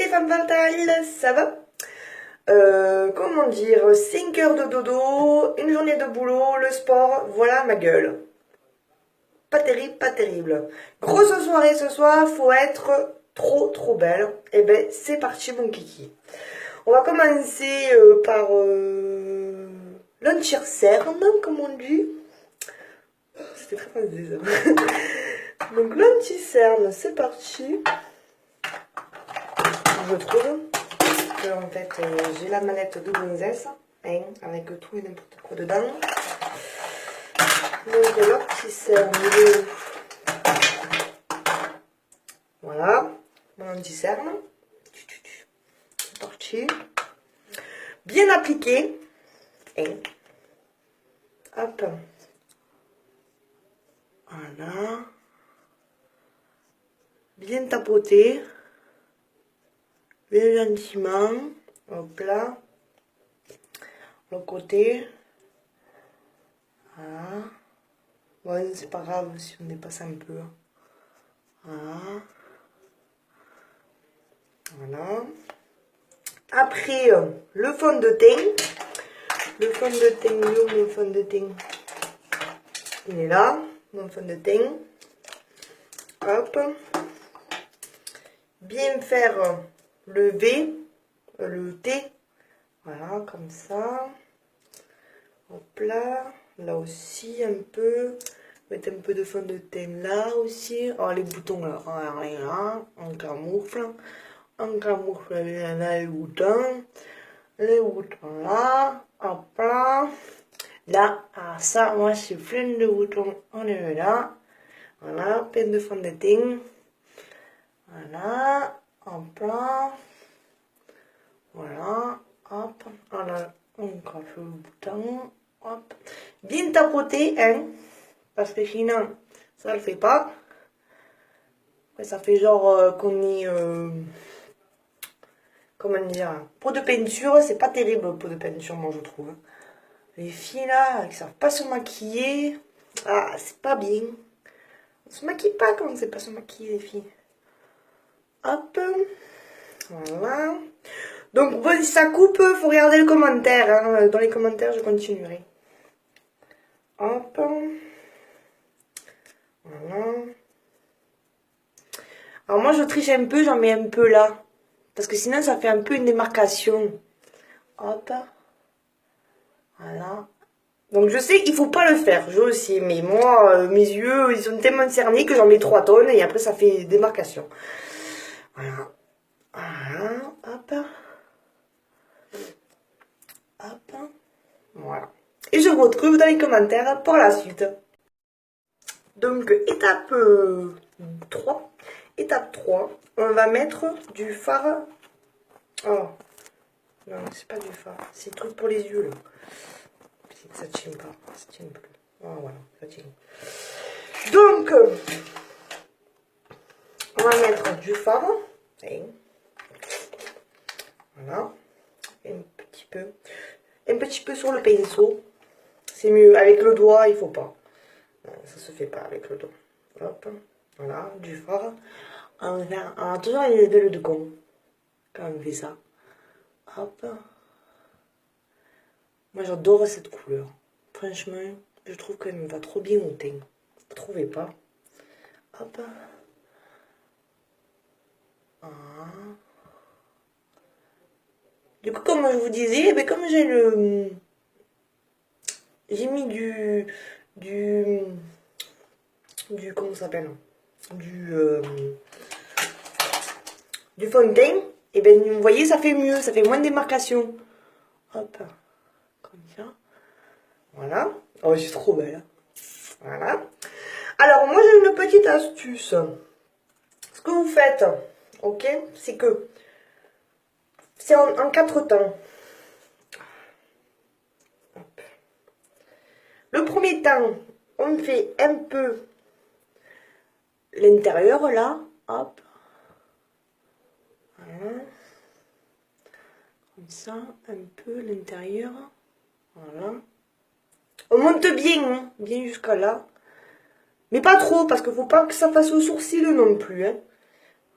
les femmes fatales, ça va? Comment dire, 5 heures de dodo, une journée de boulot, le sport, voilà ma gueule. Pas terrible, pas terrible. Grosse soirée ce soir, faut être trop belle. Et ben c'est parti mon kiki. On va commencer par l'anti-cerne, comme on dit. C'était très français ça. Donc l'anti-cerne, c'est parti. Je trouve que en fait j'ai la manette de gonzesse, hein, avec tout et n'importe quoi dedans. Donc l'anti-cerne, voilà, mon anti-cerne. C'est parti. Bien appliqué. Hein. Hop. Voilà. Bien tapoté. Bien gentiment. Hop là. Le côté. Voilà. Bon, c'est pas grave si on dépasse un peu. Voilà. Voilà. Après, le fond de teint. Le fond de teint, mon fond de teint. Il est là, mon fond de teint. Hop. Bien faire le V, le T. Voilà, comme ça. Hop là. Là aussi, un peu. Mettre un peu de fond de teint là aussi. Oh, les boutons là. Là, on camoufle. On camoufle là les boutons. Les boutons là. Hop là. Là, ah, ça, moi, j'ai plein de boutons. On est là. Voilà, plein de fond de teint. Voilà, hop là. Voilà, hop. Voilà, on cache le bouton. Hop. Bien tapoter, hein. Parce que sinon, ça le fait pas. Après, ça fait genre qu'on est... comment dire, pot de peinture, c'est pas terrible pot de peinture, moi je trouve. Les filles là, qui savent pas se maquiller, ah, c'est pas bien. On se maquille pas quand on sait pas se maquiller, les filles. Hop, voilà. Donc, bon, si ça coupe, faut regarder le commentaire. Hein. Dans les commentaires, je continuerai. Hop, voilà. Alors moi, je triche un peu, j'en mets un peu là. Parce que sinon, ça fait un peu une démarcation. Hop. Voilà. Donc je sais qu'il faut pas le faire, je aussi, mais moi, mes yeux, ils sont tellement cernés que j'en mets 3 tonnes et après ça fait démarcation. Voilà. Voilà, hop. Hop. Voilà. Et je vous retrouve dans les commentaires pour la suite. Donc étape 3. Étape 3, on va mettre du fard. Oh, non, c'est pas du fard, c'est le truc pour les yeux là. Ça tient pas, ça tient plus. Oh, voilà, ça tient. Donc, on va mettre du fard. Voilà. Un petit peu sur le pinceau. C'est mieux. Avec le doigt, il faut pas. Ça se fait pas avec le doigt. Hop. Voilà, du fard. On a toujours les ailes de con quand on fait ça. Hop. Moi j'adore cette couleur. Franchement, je trouve qu'elle me va trop bien au teint. Vous trouvez pas? Hop. Ah. Du coup, comme je vous disais, ben, comme j'ai le... J'ai mis du... Comment ça s'appelle? Du fond de teint. Et ben vous voyez, ça fait mieux, ça fait moins de démarcation. Hop. Comme ça. Voilà. Oh, je suis trop belle. Voilà. Alors, moi, j'ai une petite astuce. Ce que vous faites, ok, c'est que c'est en 4 temps. Hop. Le premier temps, on fait un peu l'intérieur, là. Hop. Voilà. Comme ça, un peu l'intérieur. Voilà. On monte bien, hein, bien jusqu'à là. Mais pas trop, parce qu'il ne faut pas que ça fasse au sourcil non plus. Hein.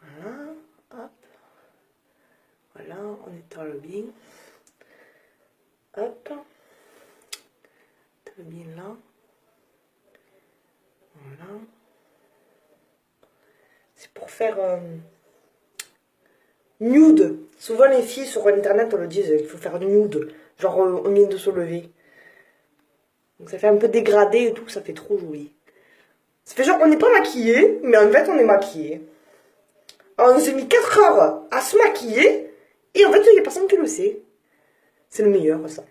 Voilà, hop. on étale bien. Hop. Étale bien là. Voilà. C'est pour faire nude. Souvent les filles sur internet on le dit, il faut faire nude. Genre on vient de se lever. Donc ça fait un peu dégradé et tout, ça fait trop joli. Ça fait genre on n'est pas maquillé, mais en fait on est maquillé. Alors, on s'est mis 4 heures à se maquiller et en fait il n'y a personne qui le sait. C'est le meilleur ça.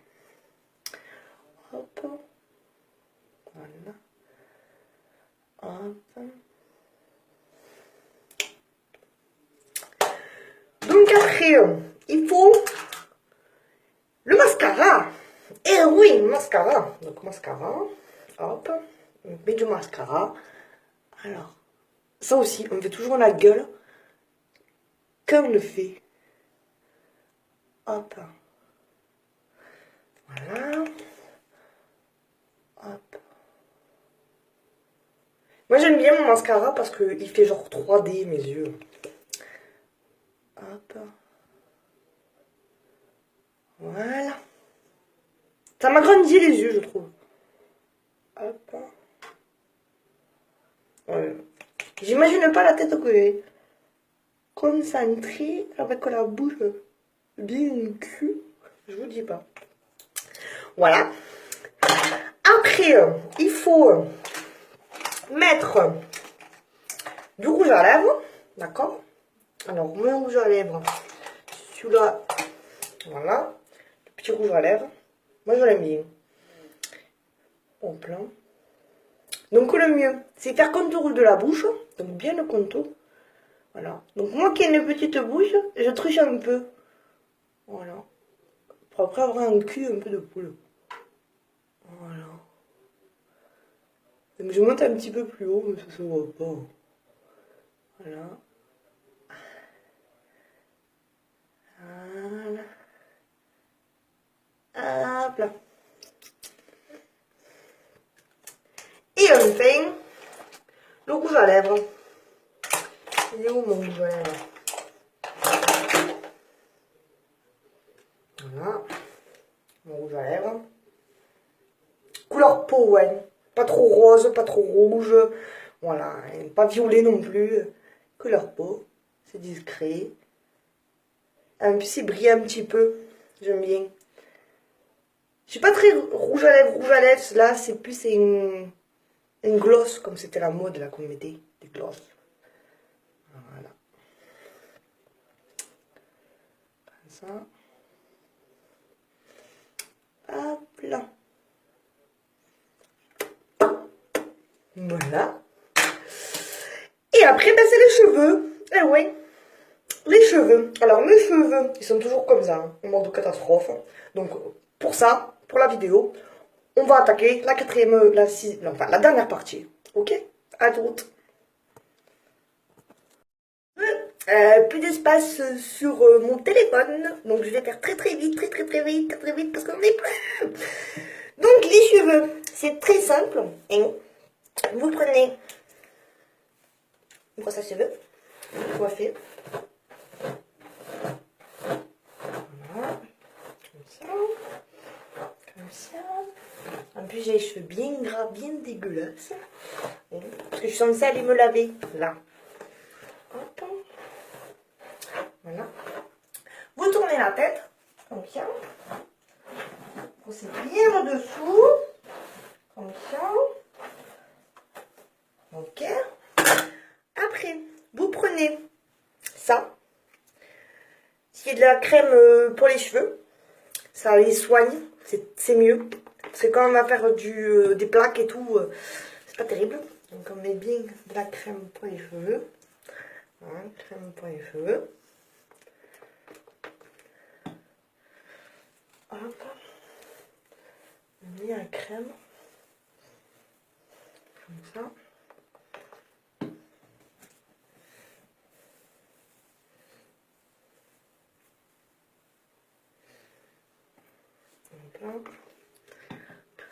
Hop. Voilà. Hop. Donc après, il faut le mascara. Eh oui, mascara. Donc mascara. Hop. On met du mascara. Alors, ça aussi, on fait toujours la gueule. Quand on le fait. Hop. Voilà. Hop. Moi j'aime bien mon mascara parce qu'il fait genre 3D mes yeux. Hop. Voilà. Ça m'agrandit les yeux, je trouve. Hop. Voilà. J'imagine pas la tête que j'ai. Concentrée avec la bouche bien cul. Je vous dis pas. Voilà. Après, il faut mettre du rouge à lèvres. D'accord? Alors, mon rouge à lèvres. Celui-là. Voilà. Le petit rouge à lèvres. Moi, je l'aime bien. Au plan. Donc, le mieux, c'est faire contour de la bouche. Donc, bien le contour. Voilà. Donc, moi qui ai une petite bouche, je triche un peu. Voilà. Pour après avoir un cul un peu de poule. Voilà. Donc, je monte un petit peu plus haut, mais ça se voit pas. Voilà. Voilà. Hop là. Et enfin, le rouge à lèvres. Il est où mon rouge à lèvres? Voilà. Mon rouge à lèvres. Couleur peau, ouais. Pas trop rose, pas trop rouge. Voilà. Et pas violet non plus. Couleur peau. C'est discret. En plus, il brille un petit peu. J'aime bien. Je suis pas très rouge à lèvres. Rouge à lèvres, là, c'est plus une gloss, comme c'était la mode, là, qu'on mettait. Des gloss. Voilà. Comme ça. Hop là. Voilà. Et après, ben, c'est les cheveux. Eh oui. Les cheveux. Alors, mes cheveux, ils sont toujours comme ça, hein, en mode catastrophe. Donc, pour ça, pour la vidéo, on va attaquer la quatrième, enfin, la dernière partie. Ok? À toutes. Plus d'espace sur mon téléphone. Donc, je vais faire très vite, très vite, parce qu'on est plus. Donc, les cheveux, c'est très simple. Hein. Vous prenez une brosse à cheveux, vous coiffez. Voilà. Comme ça. En plus, j'ai les cheveux bien gras, bien dégueulasses. Parce que je suis censée aller me laver. Là. Hop. Voilà. Vous tournez la tête. Comme ça. Vous posez bien au-dessous. Comme ça. Ok. Après, vous prenez ça. C'est de la crème pour les cheveux. Ça les soigne. C'est mieux. Parce que quand on va faire des plaques et tout, c'est pas terrible. Donc on met bien de la crème pour les cheveux. Voilà, crème pour les cheveux. Hop. On met la crème. Comme ça.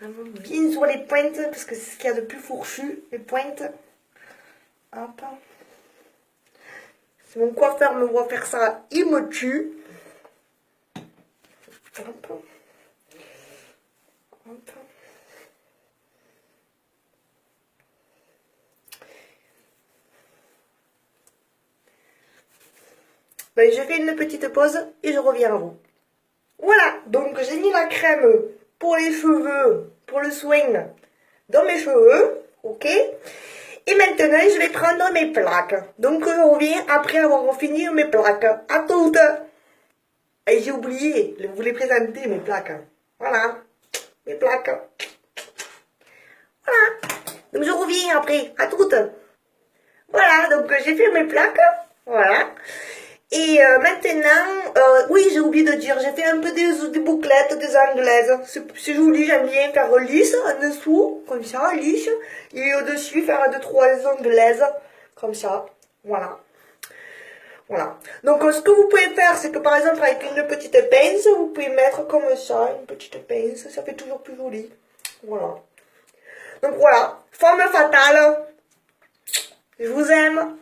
Vraiment bien sur les pointes, parce que c'est ce qu'il y a de plus fourchu, les pointes. Hop. Si mon coiffeur me voit faire ça, il me tue. Hop. Hop. Ben, je fais une petite pause et je reviens à vous. Voilà, donc j'ai mis la crème pour les cheveux, pour le soin dans mes cheveux, ok? Et maintenant, je vais prendre mes plaques. Donc, je reviens après avoir fini mes plaques. À toutes! Et j'ai oublié de vous les présenter, mes plaques. Voilà, mes plaques. Voilà, donc je reviens après, à toutes. Voilà, donc j'ai fait mes plaques, voilà. Et maintenant, oui, j'ai oublié de dire, j'ai fait un peu des bouclettes, des anglaises. C'est joli, j'aime bien faire lisse en dessous, comme ça, lisse. Et au-dessus, faire 2-3 anglaises, comme ça. Voilà. Voilà. Donc, ce que vous pouvez faire, c'est que par exemple, avec une petite pince, vous pouvez mettre comme ça, une petite pince. Ça fait toujours plus joli. Voilà. Donc voilà, forme fatale. Je vous aime.